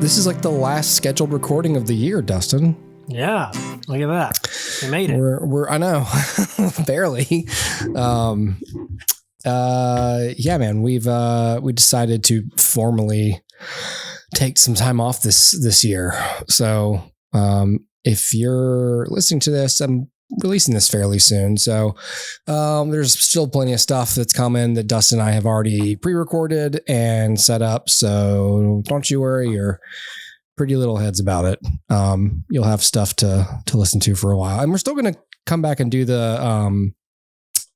this is like the last scheduled recording of the year, Dustin. Yeah, look at that. We made it. We're I know, barely. Yeah, man, we decided to formally take some time off this year. So, if you're listening to this, I'm releasing this fairly soon. So, there's still plenty of stuff that's coming that Dustin and I have already pre-recorded and set up. So don't you worry your pretty little heads about it. You'll have stuff to listen to for a while, and we're still going to come back and do the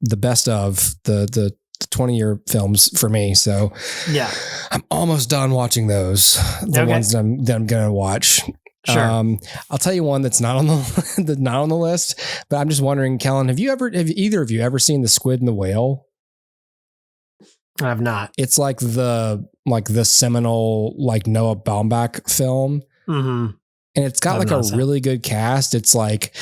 best of the 20-year films for me. So yeah, I'm almost done watching those. The ones that I'm going to watch. Sure. I'll tell you one that's not on the list, but I'm just wondering, Kellen, have either of you ever seen The Squid and the Whale? I have not. It's like the seminal like Noah Baumbach film. Mm-hmm. And it's got like a really good cast. It's like,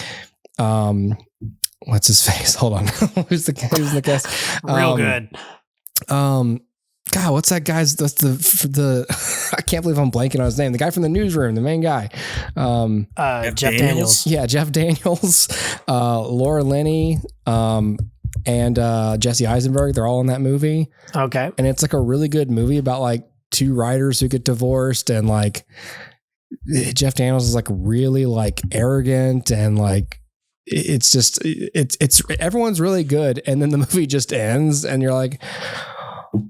what's his face? Hold on. Who's the cast? Real good. God, what's that guy's? That's the I can't believe I'm blanking on his name. The guy from the newsroom, the main guy. Jeff Daniels. Yeah, Jeff Daniels, Laura Linney, and Jesse Eisenberg. They're all in that movie. Okay. And it's like a really good movie about like two writers who get divorced, and like Jeff Daniels is like really like arrogant, and like it's just it's everyone's really good, and then the movie just ends and you're like,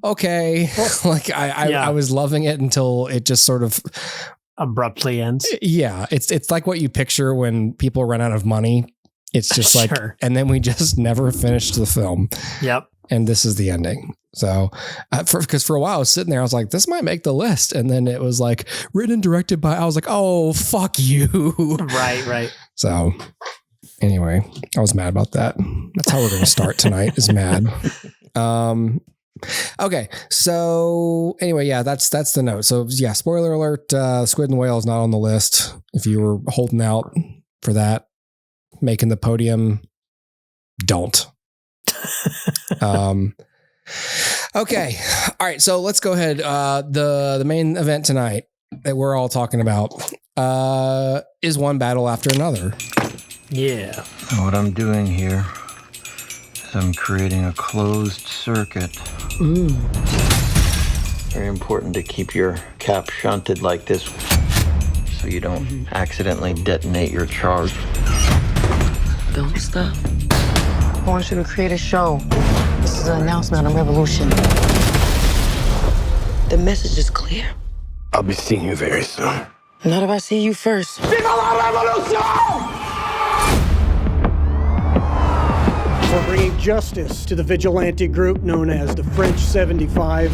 okay. Like I was loving it until it just sort of abruptly ends. Yeah, it's like what you picture when people run out of money. It's just like, and then we just never finished the film. Yep. And this is the ending. So, because for a while I was sitting there, I was like, this might make the list. And then it was like written and directed by, I was like, oh, fuck you. Right. So anyway, I was mad about that. That's how we're going to start tonight, is mad. Okay. So anyway, yeah, that's the note. So yeah, spoiler alert, Squid and Whale is not on the list. If you were holding out for that, making the podium, don't. Okay. All right. So let's go ahead. The main event tonight that we're all talking about is one battle after another. Yeah. What I'm doing here is I'm creating a closed circuit. Ooh. Very important to keep your cap shunted like this so you don't accidentally detonate your charge. Don't stop. I want you to create a show. This is an announcement on revolution. The message is clear. I'll be seeing you very soon. Not if I see you first. Viva la revolution! We're bringing justice to the vigilante group known as the French 75.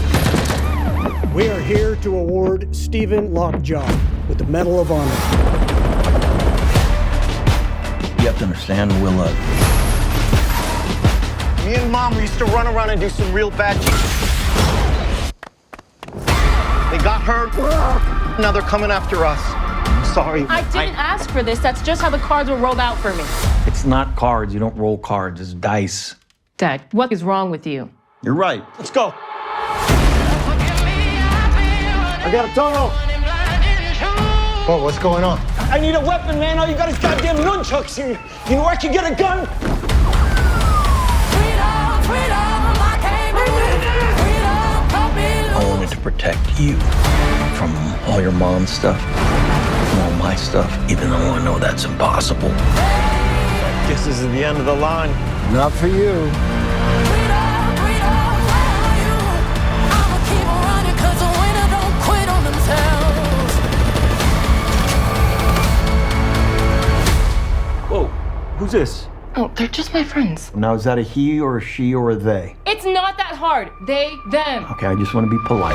We are here to award Stephen Lockjaw with the Medal of Honor. You have to understand, Willa. Me and Mom used to run around and do some real bad shit. They got hurt. Now they're coming after us. I'm sorry. I didn't ask for this. That's just how the cards were rolled out for me. It's not cards. You don't roll cards. It's dice. Dad, what is wrong with you? You're right. Let's go. I got a tunnel. Whoa, what's going on? I need a weapon, man. All you got is goddamn nunchucks. You know where I can get a gun? I wanted to protect you from all your mom's stuff, from all my stuff, even though I know that's impossible. Guess this is the end of the line. Not for you. Whoa, who's this? Oh, they're just my friends. Now, is that a he or a she or a they? It's not that hard. They, them. Okay, I just want to be polite.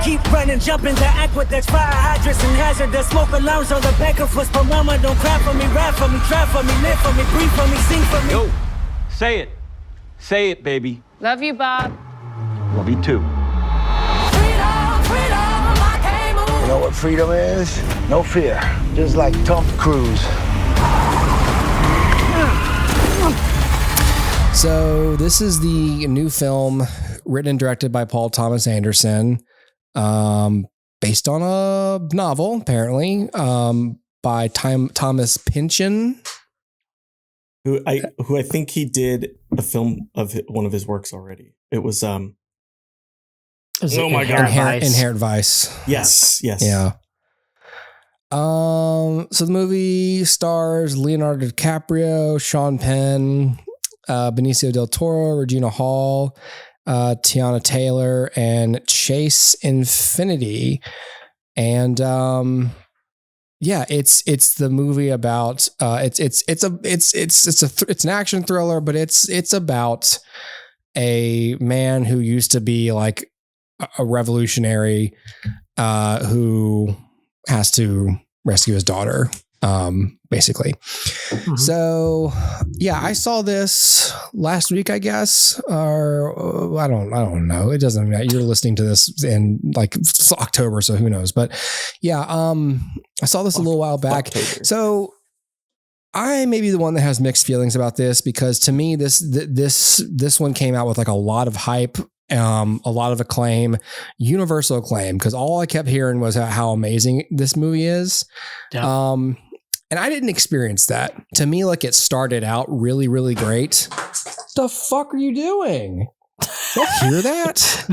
Keep running, jumping the aqueducts, fire hydrants and hazardous smoke alarms on the back of us. But mama, don't cry for me, rap for me, try for me, live for me, breathe for me, sing for me. Yo, say it. Say it, baby. Love you, Bob. Love you too. You know what freedom is? No fear. Just like Tom Cruise. So this is the new film written and directed by Paul Thomas Anderson. based on a novel, apparently, by Thomas Pynchon. Who I think he did a film of one of his works already. It was oh my god, Inherent Vice. Yes. Yeah. So the movie stars Leonardo DiCaprio, Sean Penn, Benicio del Toro, Regina Hall, Tiana Taylor, and Chase Infinity. And it's the movie about it's an action thriller, but it's about a man who used to be like a revolutionary who has to rescue his daughter, basically. Mm-hmm. So yeah, I saw this last week, I guess, or I don't know. It doesn't matter. You're listening to this in like it's October, so who knows? But yeah, I saw this a little while back. October. So I may be the one that has mixed feelings about this, because to me, this one came out with like a lot of hype, a lot of acclaim, universal acclaim, because all I kept hearing was how amazing this movie is. Yeah. And I didn't experience that. To me, like, it started out really, really great. The fuck are you doing? Don't hear that?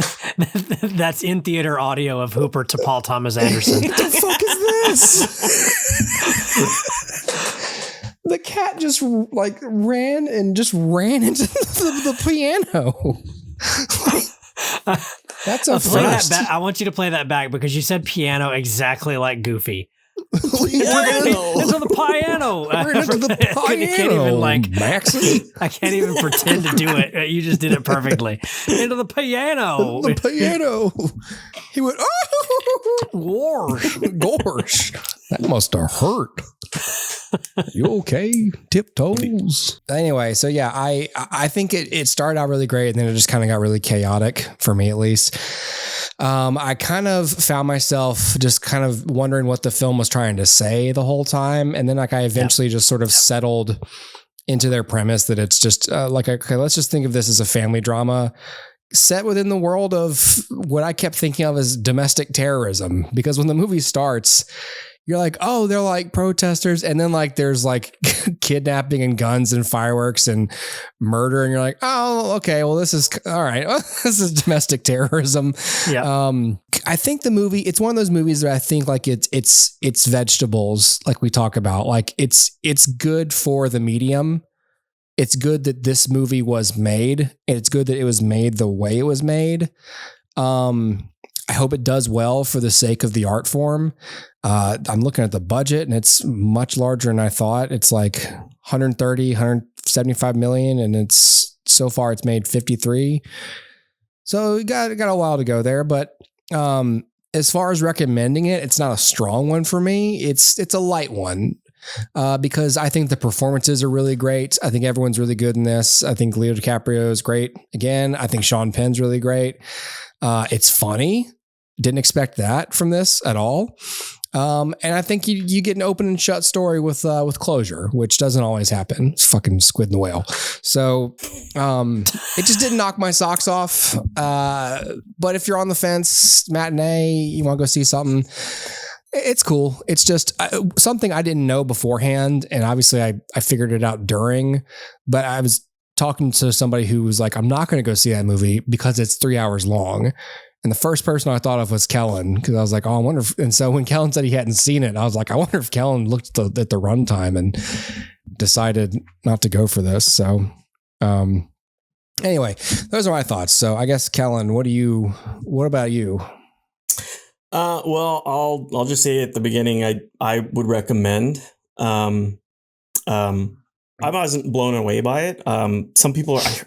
That's in theater audio of Hooper to Paul Thomas Anderson. What the fuck is this? The cat just like ran into the piano. That's a first. I want you to play that back, because you said piano exactly like Goofy. Into the piano. Into the piano. I can't even Maxie. I can't even pretend to do it. You just did it perfectly. Into the piano. The piano. He went, oh, gosh. That must have hurt. You okay? Tiptoes. Anyway, so yeah, I think it started out really great, and then it just kind of got really chaotic for me, at least. I kind of found myself just kind of wondering what the film was trying to say the whole time. And then like I eventually just sort of settled into their premise that it's just okay, let's just think of this as a family drama set within the world of what I kept thinking of as domestic terrorism. Because when the movie starts, you're like, oh, they're like protesters. And then like, there's like kidnapping and guns and fireworks and murder. And you're like, oh, okay, well, this is all right. This is domestic terrorism. Yeah. I think the movie, it's one of those movies that I think like it's vegetables, like we talk about, like it's good for the medium. It's good that this movie was made, and it's good that it was made the way it was made. I hope it does well for the sake of the art form. I'm looking at the budget, and it's much larger than I thought. It's like 175 million, and so far it's made 53. So we got a while to go there, but as far as recommending it, it's not a strong one for me. It's a light one. Because I think the performances are really great. I think everyone's really good in this. I think Leo DiCaprio is great. Again, I think Sean Penn's really great. It's funny. Didn't expect that from this at all. And I think you get an open and shut story with closure, which doesn't always happen. It's fucking Squid and the Whale. So it just didn't knock my socks off. But if you're on the fence, matinee, you want to go see something, it's cool. It's just something I didn't know beforehand. And obviously I figured it out during, but I was talking to somebody who was like, I'm not going to go see that movie because it's 3 hours long. And the first person I thought of was Kellen, because I was like, oh, I wonder if, and so when Kellen said he hadn't seen it, I was like, I wonder if Kellen looked at the runtime and decided not to go for this. So anyway, those are my thoughts. So I guess, Kellen, what about you? Well, I'll just say at the beginning, I would recommend. I wasn't blown away by it. Some people I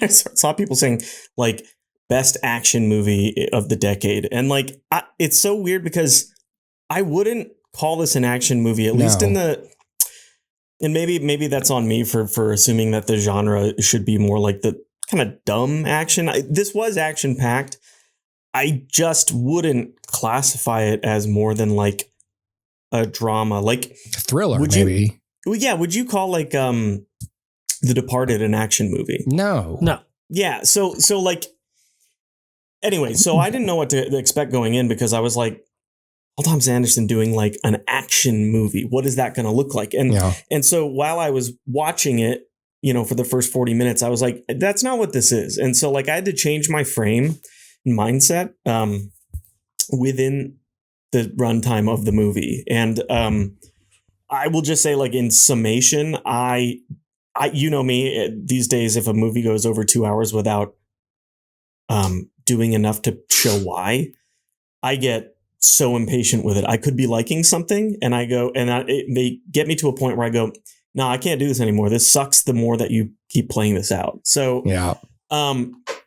saw people saying like best action movie of the decade, and like it's so weird because I wouldn't call this an action movie, at least in the. And maybe that's on me for assuming that the genre should be more like the kind of dumb action. This was action packed. I just wouldn't classify it as more than like a drama, like a thriller, maybe. Would you call like The Departed an action movie? No. Yeah. So like, anyway, so I didn't know what to expect going in, because I was like, Paul Thomas Anderson doing like an action movie. What is that going to look like? And so while I was watching it, for the first 40 minutes, I was like, that's not what this is. And so like I had to change my frame and mindset within the runtime of the movie. And I will just say, like, in summation, I me, these days, if a movie goes over 2 hours without doing enough to show why, I get so impatient with it. I could be liking something and I go, they get me to a point where I go, no, I can't do this anymore. This sucks the more that you keep playing this out. So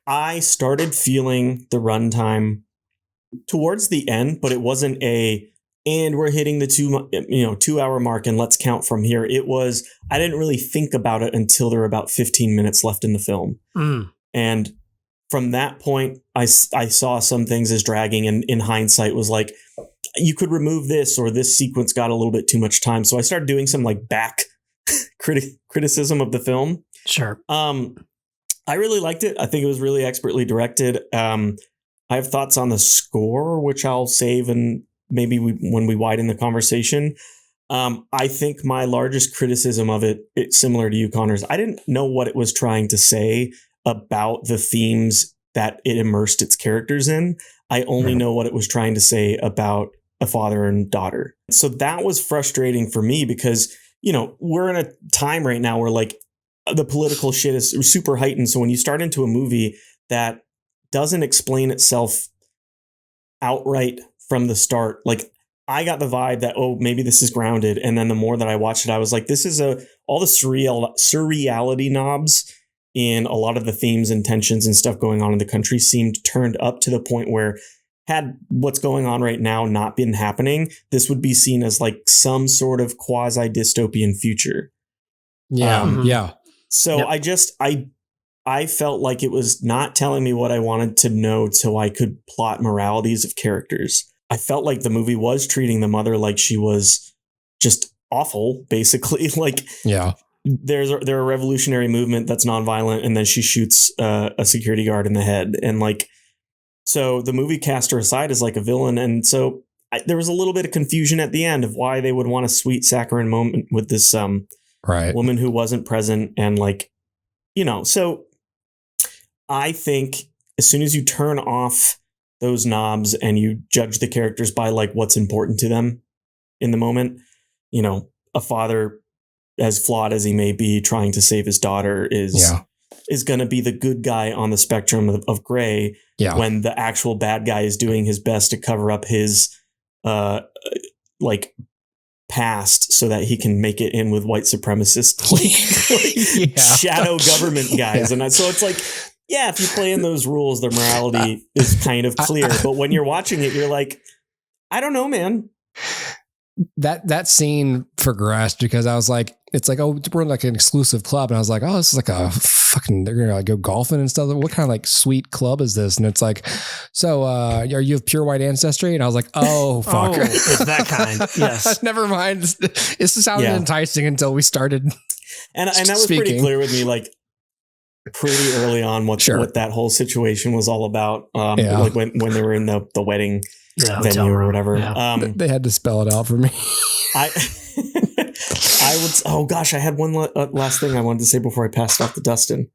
I started feeling the runtime towards the end, but it wasn't and we're hitting the 2 hour mark and let's count from here. It was, I didn't really think about it until there were about 15 minutes left in the film. And from that point, I saw some things as dragging, and in hindsight was like, you could remove this, or this sequence got a little bit too much time. So I started doing some like back criticism of the film. Sure. I really liked it. I think it was really expertly directed. I have thoughts on the score, which I'll save and maybe when we widen the conversation. I think my largest criticism of it's similar to you, Connors. I didn't know what it was trying to say about the themes that it immersed its characters in. I only know what it was trying to say about a father and daughter. So that was frustrating for me because, we're in a time right now where like the political shit is super heightened. So when you start into a movie that doesn't explain itself outright from the start, like I got the vibe that, maybe this is grounded. And then the more that I watched it, I was like, this is all the surreality knobs in a lot of the themes and tensions and stuff going on in the country seemed turned up to the point where, had what's going on right now not been happening, this would be seen as like some sort of quasi dystopian future. So I felt like it was not telling me what I wanted to know so I could plot moralities of characters. I felt like the movie was treating the mother like she was just awful, basically. Like, they're a revolutionary movement that's nonviolent, and then she shoots a security guard in the head. And like, so the movie cast her aside as like a villain. And so there was a little bit of confusion at the end of why they would want a sweet saccharine moment with this woman who wasn't present. And like, so I think as soon as you turn off those knobs and you judge the characters by like what's important to them in the moment, a father, as flawed as he may be, trying to save his daughter is going to be the good guy on the spectrum of gray when the actual bad guy is doing his best to cover up his like past so that he can make it in with white supremacist shadow government guys. And so it's like, if you play in those rules, their morality is kind of clear. But when you're watching it, you're like, I don't know, man. That scene progressed because I was like, it's like, we're in like an exclusive club. And I was like, this is like a fucking, they're going to like go golfing and stuff. What kind of like sweet club is this? And it's like, so are you of pure white ancestry? And I was like, oh, fuck. It's that kind. Yes. Never mind. This sounded enticing until we started. And that was pretty clear with me, like pretty early on what that whole situation was all about. Like when they were in the wedding venue or whatever. They had to spell it out for me. I would. Oh gosh, I had one last thing I wanted to say before I passed off to Dustin.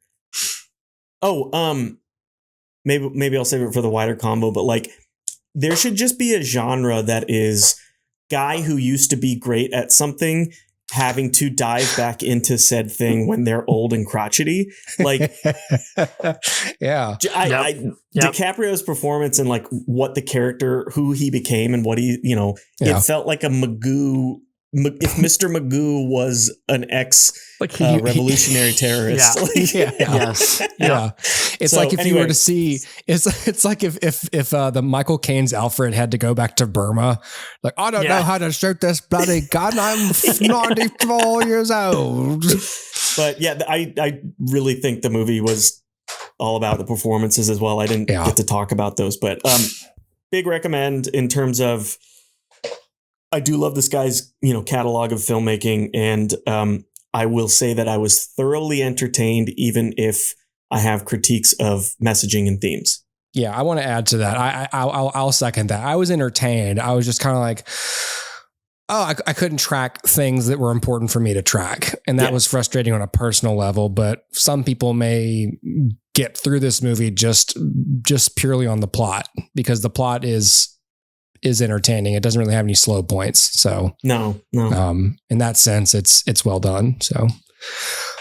Maybe I'll save it for the wider combo. But like, there should just be a genre that is guy who used to be great at something having to dive back into said thing when they're old and crotchety. Like, DiCaprio's performance and like what the character, who he became and what he, it felt like a Magoo. If Mr. Magoo was an revolutionary terrorist. It's like if you were to see, it's like if the Michael Caine's Alfred had to go back to Burma, like, I don't know how to shoot this bloody gun. I'm 94 years old. But I really think the movie was all about the performances as well. I didn't get to talk about those, but big recommend in terms of, I do love this guy's, catalog of filmmaking. And I will say that I was thoroughly entertained, even if I have critiques of messaging and themes. I want to add to that. I'll second that. I was entertained. I was just kind of like, I couldn't track things that were important for me to track. And that was frustrating on a personal level, but some people may get through this movie just purely on the plot, because the plot is entertaining. It doesn't really have any slow points. So no. In that sense, it's well done. So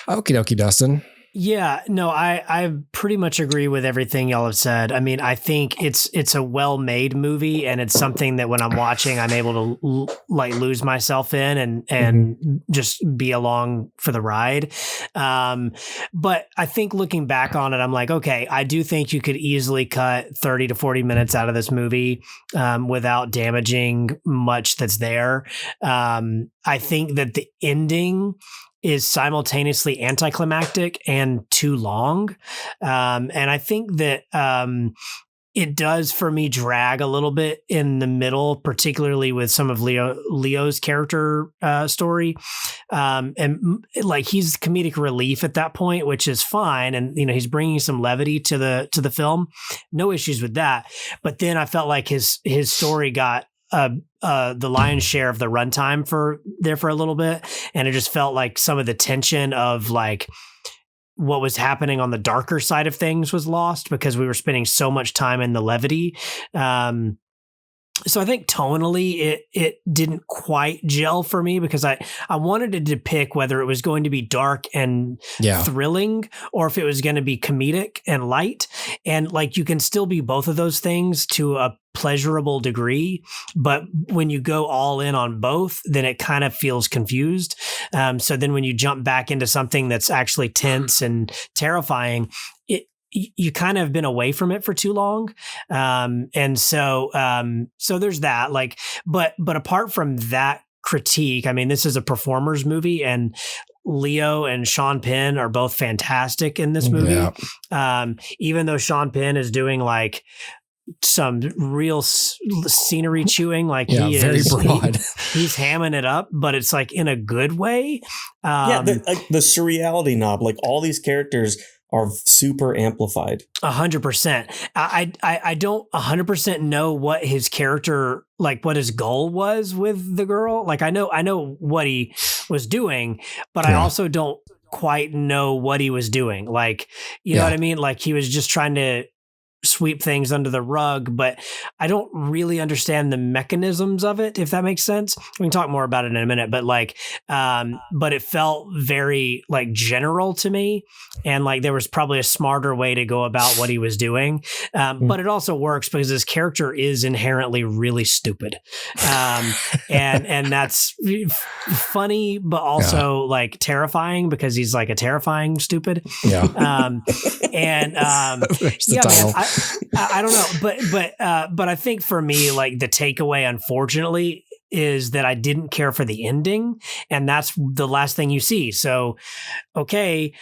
okie dokie, Dustin. Yeah, no, I pretty much agree with everything y'all have said. I mean, I think it's a well-made movie, and it's something that when I'm watching, I'm able to lose myself in and just be along for the ride. But I think looking back on it, I'm like, okay, I do think you could easily cut 30 to 40 minutes out of this movie without damaging much that's there. I think that the ending is simultaneously anticlimactic and too long. And I think that it does, for me, drag a little bit in the middle, particularly with some of Leo's character story. And like, he's comedic relief at that point, which is fine. And, he's bringing some levity to the film. No issues with that. But then I felt like his story got the lion's share of the runtime for a little bit. And it just felt like some of the tension of like what was happening on the darker side of things was lost because we were spending so much time in the levity. So I think tonally it didn't quite gel for me because I wanted to depict whether it was going to be dark and thrilling or if it was going to be comedic and light. And like, you can still be both of those things to a pleasurable degree, but when you go all in on both, then it kind of feels confused. So then when you jump back into something that's actually tense and terrifying, you kind of have been away from it for too long. And so there's that, like, but apart from that critique, I mean, this is a performers movie, and Leo and Sean Penn are both fantastic in this movie. Yeah. Even though Sean Penn is doing like some real scenery chewing, like he very is broad. He's hamming it up, but it's like in a good way. The surreality knob, like all these characters are super amplified. 100%. I don't 100% know what his character, like what his goal was with the girl. Like I know what he was doing, but I also don't quite know what he was doing. Like, you know what I mean? Like he was just trying to sweep things under the rug, but I don't really understand the mechanisms of it, if that makes sense. We can talk more about it in a minute, but like, but it felt very like general to me. And like, there was probably a smarter way to go about what he was doing. But it also works because his character is inherently really stupid. And that's funny, but also like terrifying because he's like a terrifying stupid. Yeah. I don't know, but I think for me, like the takeaway, unfortunately, is that I didn't care for the ending, and that's the last thing you see. So, okay,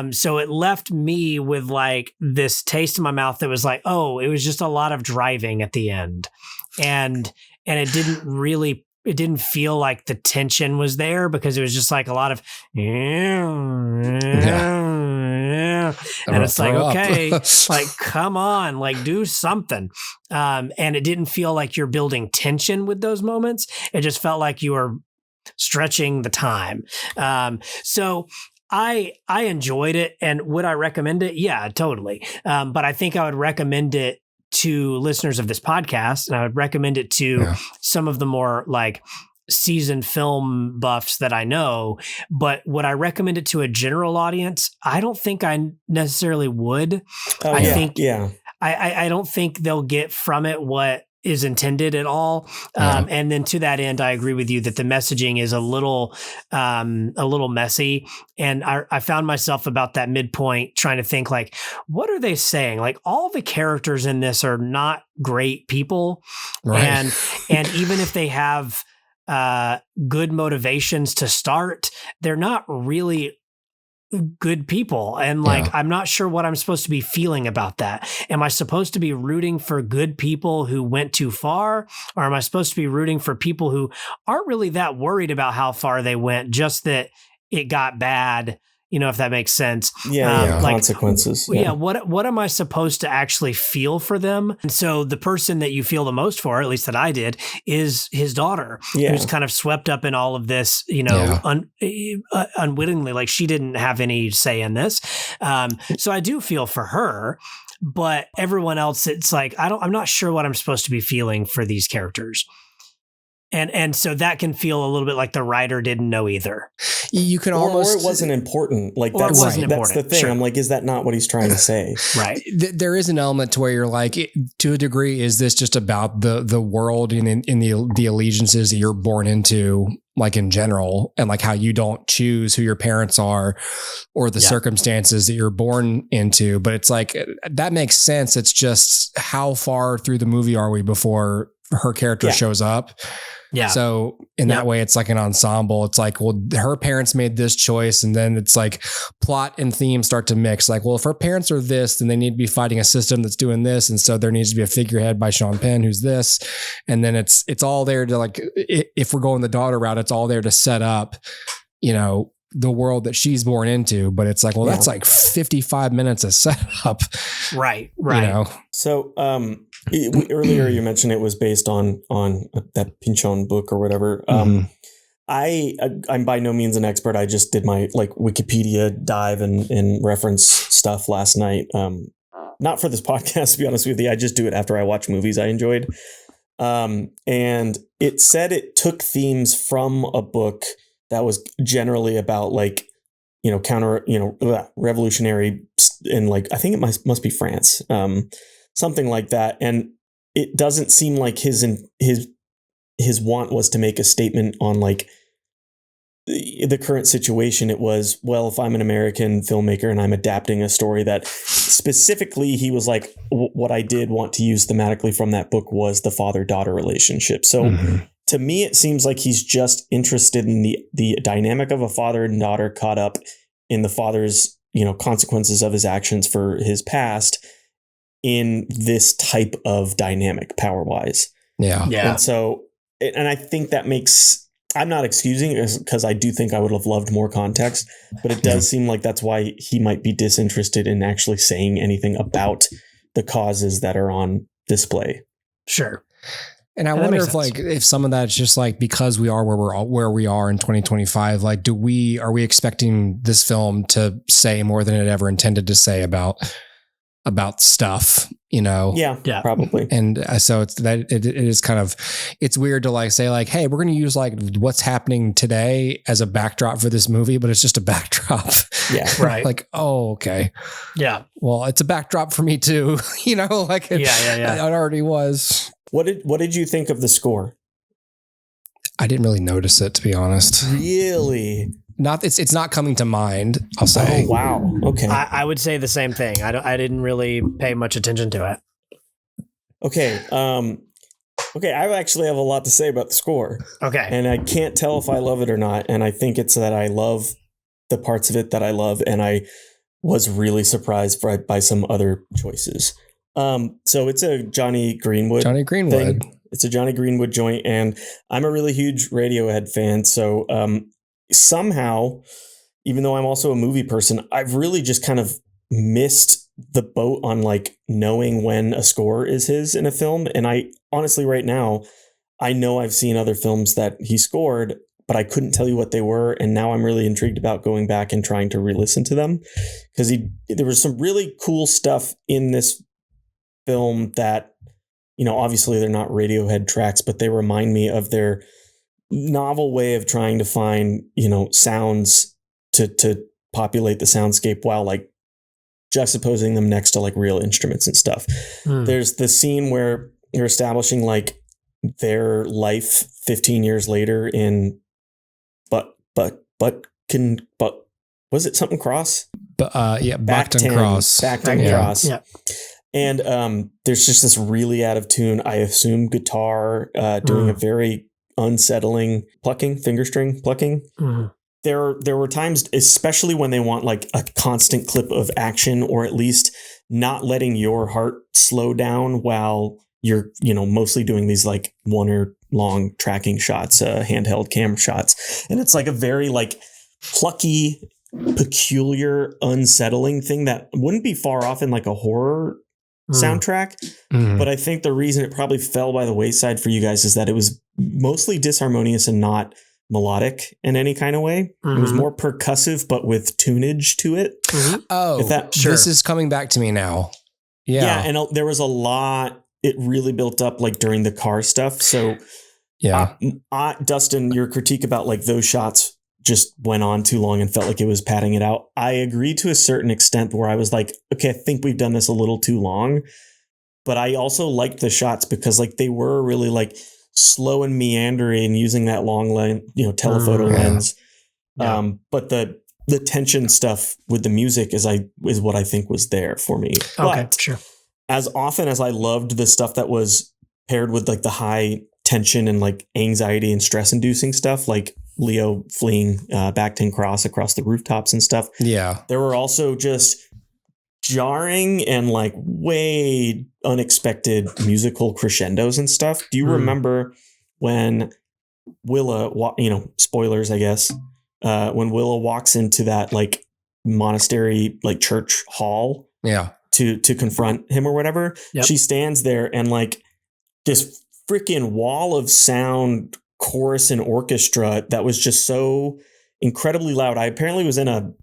so it left me with like this taste in my mouth that was like, oh, it was just a lot of driving at the end, and it didn't feel like the tension was there because it was just like a lot of and it's like, okay, like, come on, like do something. And it didn't feel like you're building tension with those moments. It just felt like you were stretching the time. So I enjoyed it. And would I recommend it? Yeah, totally. But I think I would recommend it to listeners of this podcast, and I would recommend it to some of the more like seasoned film buffs that I know. But would I recommend it to a general audience? I don't think I necessarily would. I don't think they'll get from it what is intended at all. And then to that end, I agree with you that the messaging is a little messy. And I found myself about that midpoint trying to think like, what are they saying? Like all the characters in this are not great people. Right. And even if they have good motivations to start, they're not really good people. And like, I'm not sure what I'm supposed to be feeling about that. Am I supposed to be rooting for good people who went too far? Or am I supposed to be rooting for people who aren't really that worried about how far they went, just that it got bad, if that makes sense. Consequences. What am I supposed to actually feel for them? And so the person that you feel the most for, at least that I did, is his daughter, who's kind of swept up in all of this, unwittingly. Like, she didn't have any say in this. So I do feel for her, but everyone else, it's like, I'm not sure what I'm supposed to be feeling for these characters. And so that can feel a little bit like the writer didn't know either. You can almost, or it wasn't important. Like, that's the thing. Sure. I'm like, is that not what he's trying to say? Right. There is an element to where you're like, to a degree, is this just about the world and in the allegiances that you're born into, like in general, and like how you don't choose who your parents are or the circumstances that you're born into. But it's like, that makes sense. It's just, how far through the movie are we before her character shows up? Yeah. So in that way, it's like an ensemble. It's like, well, her parents made this choice, and then it's like plot and theme start to mix. Like, well, if her parents are this, then they need to be fighting a system that's doing this, and so there needs to be a figurehead by Sean Penn who's this, and then it's all there to, like, if we're going the daughter route, it's all there to set up, the world that she's born into. But it's like, well, that's like 55 minutes of setup. Right. So, earlier you mentioned it was based on that Pinchon book or whatever. I'm by no means an expert. I just did my Wikipedia dive and reference stuff last night. Not for this podcast, to be honest with you. I just do it after I watch movies I enjoyed. And it said it took themes from a book that was generally about revolutionary, and I think it must be France. Something like that. And it doesn't seem like his want was to make a statement on the current situation. It was, well, if I'm an American filmmaker and I'm adapting a story that specifically, he was like, what I did want to use thematically from that book was the father-daughter relationship. So to me, it seems like he's just interested in the dynamic of a father and daughter caught up in the father's, consequences of his actions for his past, in this type of dynamic, power-wise. Yeah. And so, and I think that makes, I'm not excusing it, because I do think I would have loved more context, but it does seem like that's why he might be disinterested in actually saying anything about the causes that are on display. Sure. And I wonder if some of that's just because we are where we are in 2025, are we expecting this film to say more than it ever intended to say about stuff, Yeah, probably. And so it is kind of, it's weird to say hey, we're going to use what's happening today as a backdrop for this movie, but it's just a backdrop. Yeah. Right. Oh, okay. Yeah. Well, it's a backdrop for me too. It already was. What did you think of the score? I didn't really notice it, to be honest. Really? It's not coming to mind, I'll say. Oh, wow. Okay. I would say the same thing. I didn't really pay much attention to it. Okay. I actually have a lot to say about the score. Okay. And I can't tell if I love it or not. And I think it's that I love the parts of it that I love. And I was really surprised by some other choices. So it's a Johnny Greenwood thing. It's a Johnny Greenwood joint. And I'm a really huge Radiohead fan. So, somehow, even though I'm also a movie person, I've really just kind of missed the boat on knowing when a score is his in a film. And I honestly, right now, I know I've seen other films that he scored, but I couldn't tell you what they were. And now I'm really intrigued about going back and trying to re-listen to them, because there was some really cool stuff in this film that, obviously they're not Radiohead tracks, but they remind me of their novel way of trying to find, sounds to populate the soundscape while juxtaposing them next to real instruments and stuff. There's the scene where they're establishing their life 15 years later in but was it something cross? Backton Cross. Backton Cross. Yeah. And there's just this really out of tune, I assume, guitar doing a very unsettling finger string plucking. There were times, especially when they want a constant clip of action, or at least not letting your heart slow down while you're mostly doing these 1 or long tracking shots, handheld camera shots, and it's a very plucky peculiar, unsettling thing that wouldn't be far off in like a horror soundtrack. But I think the reason it probably fell by the wayside for you guys is that it was mostly disharmonious and not melodic in any kind of way. It was more percussive, but with tunage to it. Oh, this is coming back to me now. Yeah. And there was a lot, it really built up like during the car stuff. So Dustin, your critique about like those shots just went on too long and felt like it was padding it out. I agree to a certain extent where I was like, okay, I think we've done this a little too long. But I also liked the shots because like they were really like slow and meandering using that long lens, telephoto lens. But the tension stuff with the music is what I think was there for me. Okay, but sure. As often as I loved the stuff that was paired with like the high tension and like anxiety and stress inducing stuff, like Leo fleeing Backton Cross across the rooftops and stuff. Yeah. There were also just jarring and like way unexpected musical crescendos and stuff. Do you remember when Willa, spoilers, I guess, when Willa walks into that like monastery, like church hall to confront him or whatever, she stands there and like this freaking wall of sound, chorus and orchestra that was just so incredibly loud. I apparently was in a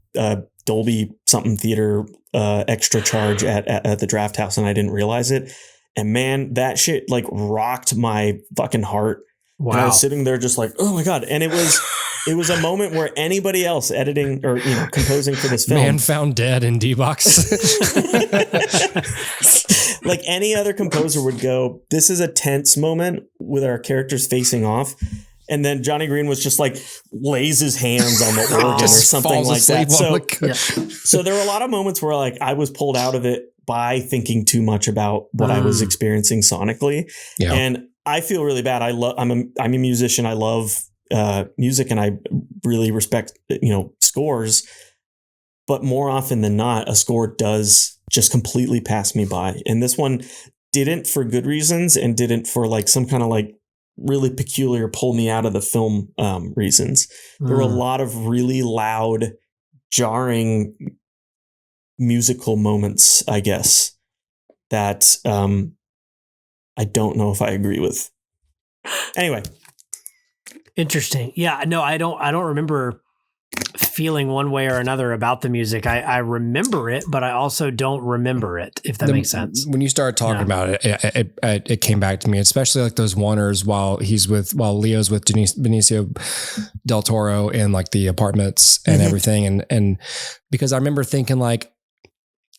Dolby something theater extra charge at the Draft House and I didn't realize it. And man, that shit like rocked my fucking heart. Wow. And I was sitting there just like, oh my God. And it was a moment where anybody else editing or composing for this film, man found dead in D-Box. Like any other composer would go, this is a tense moment with our characters facing off. And then Johnny Green was just like lays his hands on the organ or something like that. So there were a lot of moments where like I was pulled out of it by thinking too much about what I was experiencing sonically. Yeah. And I feel really bad. I'm a musician. I love music and I really respect, scores. But more often than not, a score does just completely pass me by. And this one didn't for good reasons and didn't for like some kind of like really peculiar pull me out of the film reasons. There were a lot of really loud, jarring musical moments, I guess, that I don't know if I agree with. Anyway. Interesting. Yeah, no, I don't remember feeling one way or another about the music. I remember it, but I also don't remember it, if that makes sense. When you started talking about it, it came back to me, especially like those oneers while Leo's with Benicio del Toro in like the apartments and everything. And because I remember thinking like,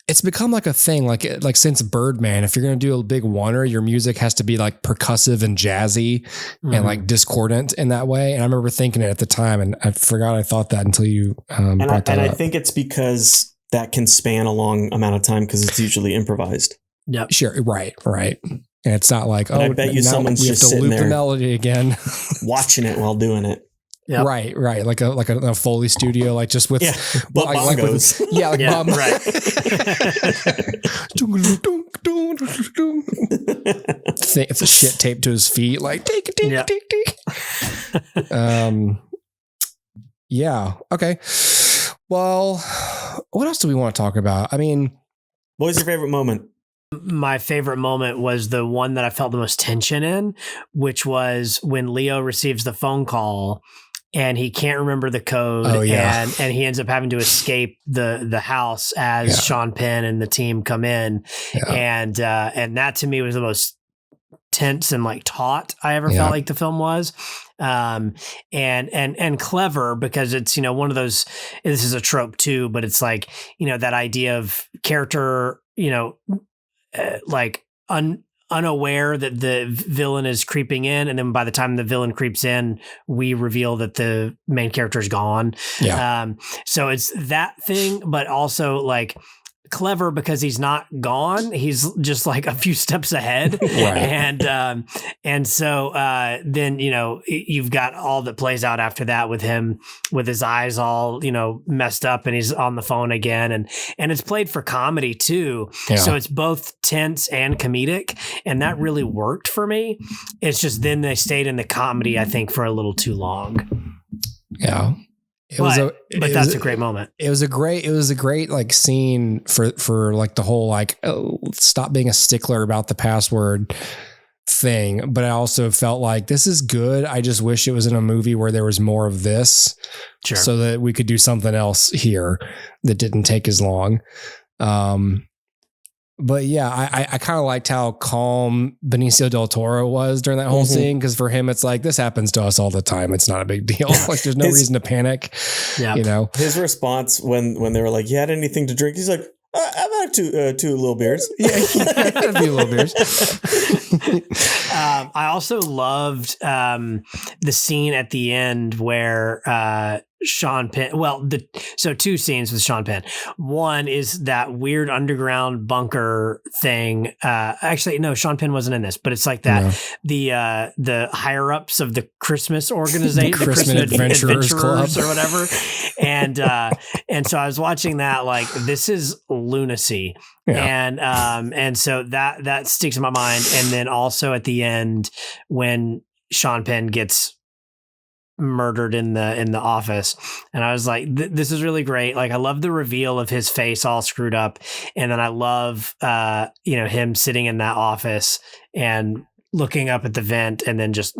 it's become like a thing, like since Birdman, if you're going to do a big oneer, your music has to be like percussive and jazzy and like discordant in that way. And I remember thinking it at the time and I forgot I thought that until you brought that up. I think it's because that can span a long amount of time because it's usually improvised. Yeah, sure. Right. And it's not like, I bet you someone's just sitting there the melody again, watching it while doing it. Yep. Right. Like a Foley studio, like just with bongos. Bomb. Right. It's a shit taped to his feet, like take. Yeah. Okay. Well, what else do we want to talk about? I mean, what was your favorite moment? My favorite moment was the one that I felt the most tension in, which was when Leo receives the phone call and he can't remember the code. And he ends up having to escape the house as Sean Penn and the team come in. And that to me was the most tense and like taut I ever felt like the film was. And clever because it's, one of those, this is a trope too, but it's like, that idea of character, like unaware that the villain is creeping in. And then by the time the villain creeps in, we reveal that the main character is gone. Yeah. So it's that thing, but also like clever because he's not gone. He's just like a few steps ahead. Right. And so then, you've got all that plays out after that with him with his eyes all, messed up and he's on the phone again. And it's played for comedy too. Yeah. So it's both tense and comedic. And that really worked for me. It's just then they stayed in the comedy, I think, for a little too long. Yeah. But that's a great moment. It was a great like scene for like the whole like stop being a stickler about the password thing. But I also felt like this is good. I just wish it was in a movie where there was more of this, so that we could do something else here that didn't take as long. But yeah, I kind of liked how calm Benicio del Toro was during that whole scene, because for him, it's like, this happens to us all the time. It's not a big deal. Like, there's no reason to panic. Yeah. You know, his response when they were like, "You had anything to drink?" He's like, "I've had two little beers." Yeah, a few little beers. I also loved the scene at the end where Sean Penn. Well, so two scenes with Sean Penn. One is that weird underground bunker thing. Actually, no, Sean Penn wasn't in this, but it's like that. No. The higher ups of the Christmas organization, the Christmas Adventurers Club or whatever, and so I was watching that like, this is lunacy. Yeah. And so that sticks in my mind. And then also at the end when Sean Penn gets murdered in the office, and I was like, this is really great. Like, I love the reveal of his face all screwed up, and then I love him sitting in that office and looking up at the vent and then just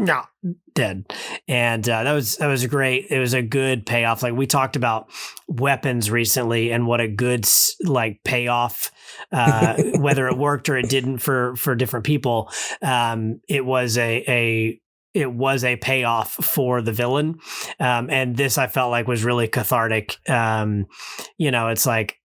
dead. And that was great. It was a good payoff. Like, we talked about weapons recently and what a good like payoff, whether it worked or it didn't for different people. It was a payoff for the villain. And this, I felt like, was really cathartic. It's like,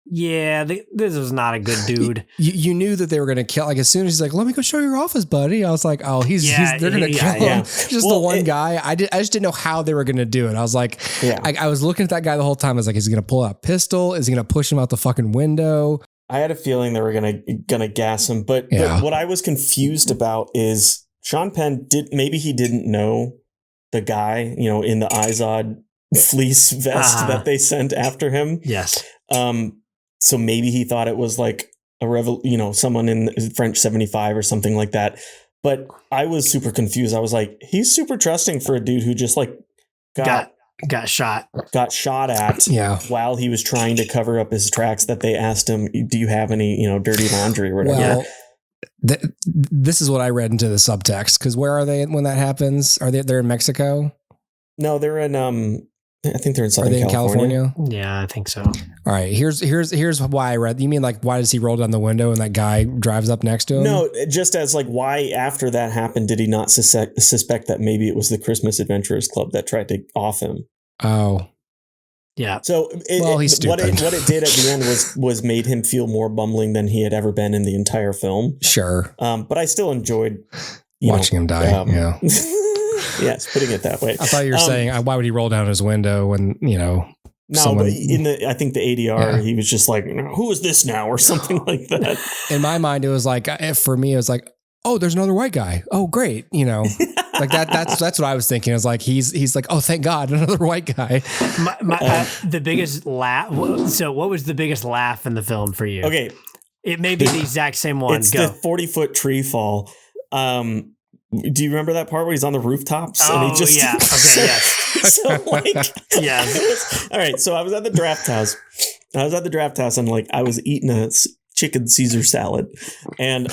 yeah, this is not a good dude. You knew that they were going to kill. Like, as soon as he's like, "Let me go show your office, buddy," I was like, "Oh, they're going to kill him." Yeah. Just the one guy. I just didn't know how they were going to do it. I was like, I was looking at that guy the whole time. I was like, is he going to pull out a pistol? Is he going to push him out the fucking window? I had a feeling they were gonna gas him, but what I was confused about is Sean Penn maybe he didn't know the guy, in the Izod fleece vest that they sent after him. Yes. So maybe he thought it was like someone in French 75 or something like that. But I was super confused. I was like, he's super trusting for a dude who just like got shot at while he was trying to cover up his tracks that they asked him, "Do you have any, dirty laundry or whatever?" Well, this is what I read into the subtext. Because where are they when that happens? They're in Mexico? No, they're in I think they're in Southern California. Yeah, I think so. All right. Here's why I read. You mean like, why does he roll down the window and that guy drives up next to him? No, just as like, why after that happened did he not suspect that maybe it was the Christmas Adventurers Club that tried to off him? Oh, yeah. So he's stupid. What it did at the end was made him feel more bumbling than he had ever been in the entire film. Sure. But I still enjoyed watching him die. Yeah. Yes, putting it that way. I thought you were saying, why would he roll down his window when, No, but I think the ADR, he was just like, "Who is this now?" or something like that. In my mind, it was like, for me, it was like, "Oh, there's another white guy. Oh, great." Like that's what I was thinking. I was like, he's like, "Oh, thank God, another white guy." The biggest laugh. So what was the biggest laugh in the film for you? Okay. It may be the exact same one. It's the 40-foot tree fall. Do you remember that part where he's on the rooftops and he just Okay, yes. So all right. So I was at the draft house and like I was eating a chicken Caesar salad, and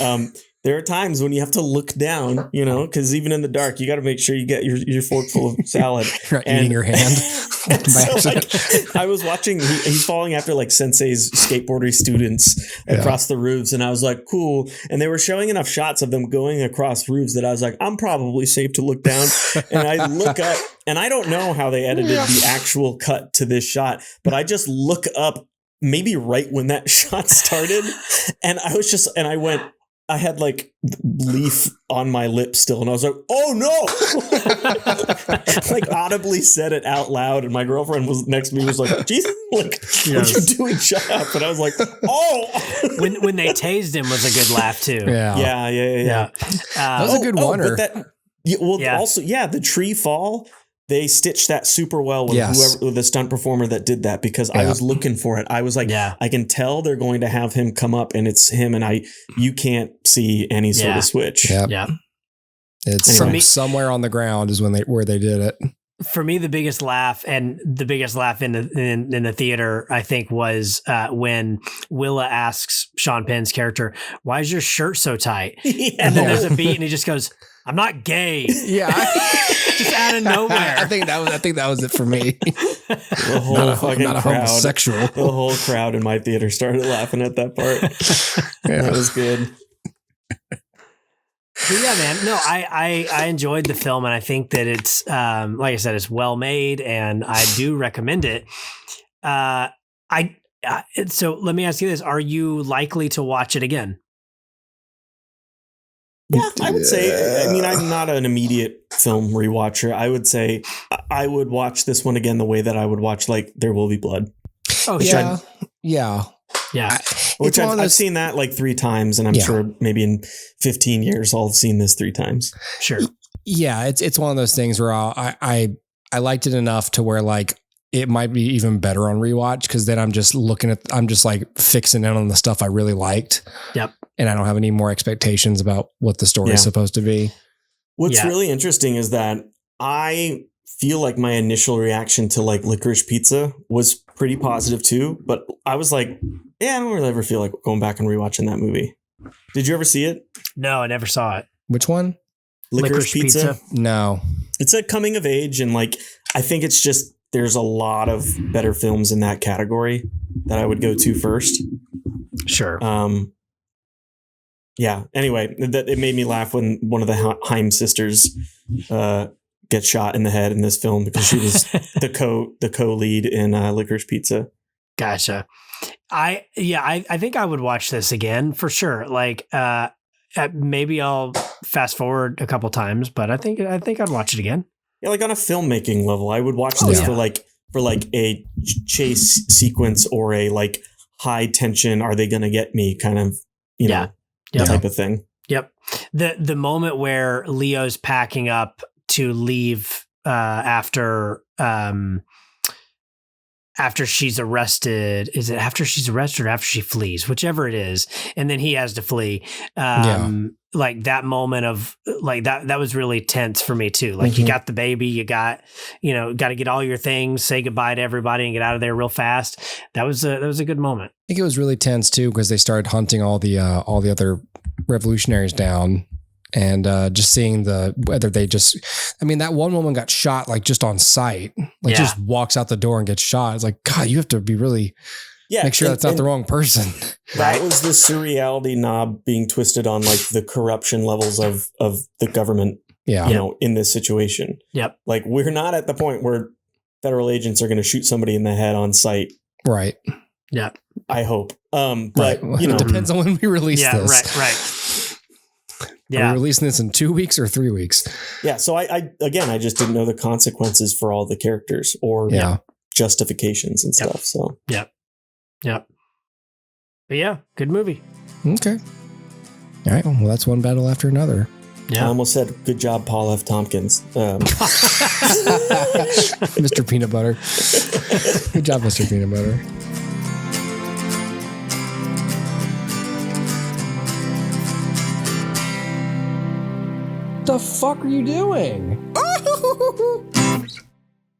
there are times when you have to look down, because even in the dark, you got to make sure you get your fork full of salad. You're eating your hand. So I was watching, he's falling after like Sensei's skateboarding students across the roofs. And I was like, cool. And they were showing enough shots of them going across roofs that I was like, I'm probably safe to look down. And I look up, and I don't know how they edited the actual cut to this shot, but I just look up maybe right when that shot started. And I went, I had like leaf on my lips still, and I was like, "Oh no!" Like audibly said it out loud, and my girlfriend was next to me, was like, "Jesus, like what you doing? Shut up!" And I was like, "Oh!" when they tased him was a good laugh too. Yeah. That was a good one. Also, the tree fall. They stitched that super well with whoever the stunt performer that did that, because I was looking for it. I was like, I can tell they're going to have him come up, and it's him, and you can't see any sort of switch. Yeah. It's somewhere on the ground is where they did it. for me, the biggest laugh in the theater, I think, was when Willa asks Sean Penn's character, "Why is your shirt so tight?" And then there's a beat, and he just goes, "I'm not gay." Yeah, just out of nowhere. I think that was it for me. The whole not a homosexual. The whole crowd in my theater started laughing at that part. Yeah. That was good. But yeah, man. No, I enjoyed the film, and I think that it's like I said, it's well made, and I do recommend it. So let me ask you this: are you likely to watch it again? Yeah, I would say. I mean, I'm not an immediate film rewatcher. I would say I would watch this one again the way that I would watch like There Will Be Blood. Oh, yeah, sure. yeah. Which I've seen that like 3 times, and I'm sure maybe in 15 years I'll have seen this 3 times. Sure. Yeah, it's one of those things where I liked it enough to where like it might be even better on rewatch, because then I'm just like fixing in on the stuff I really liked. Yep. And I don't have any more expectations about what the story is supposed to be. What's really interesting is that I feel like my initial reaction to like Licorice Pizza was pretty positive too, but I was like, yeah, I don't really ever feel like going back and rewatching that movie. Did you ever see it? No, I never saw it. Which one? Licorice Pizza? No. It's a coming of age, and like I think it's just there's a lot of better films in that category that I would go to first. Sure. Yeah. Anyway, it made me laugh when one of the Haim sisters gets shot in the head in this film, because she was the co-lead in Licorice Pizza. Gotcha. I think I would watch this again for sure. Like, maybe I'll fast forward a couple times, but I think I'd watch it again. Yeah, like on a filmmaking level, I would watch this for like a chase sequence or a like high tension, are they going to get me kind of, you know, type of thing. Yep. The moment where Leo's packing up to leave after she's arrested. Is it after she's arrested or after she flees? Whichever it is. And then he has to flee. Like that moment of like that was really tense for me too. Like you got the baby, you got to get all your things, say goodbye to everybody and get out of there real fast. That was a good moment. I think it was really tense too, because they started hunting all the other revolutionaries down, and just seeing whether they just, I mean, that one woman got shot like just on sight, like just walks out the door and gets shot. It's like, God, you have to be really make sure that's not the wrong person. That was the surreality knob being twisted on like the corruption levels of the government, in this situation. Yep. Like we're not at the point where federal agents are going to shoot somebody in the head on sight. Right. Yeah. I hope. But well, it depends on when we release this. Right. Yeah. Are we releasing this in 2 weeks or 3 weeks? Yeah. So I just didn't know the consequences for all the characters or justifications and stuff. So Yep. But yeah, good movie. Okay. All right. Well, that's one battle after another. Yeah. I almost said, good job, Paul F. Tompkins. Mr. Peanut Butter. Good job, Mr. Peanut Butter. The fuck are you doing?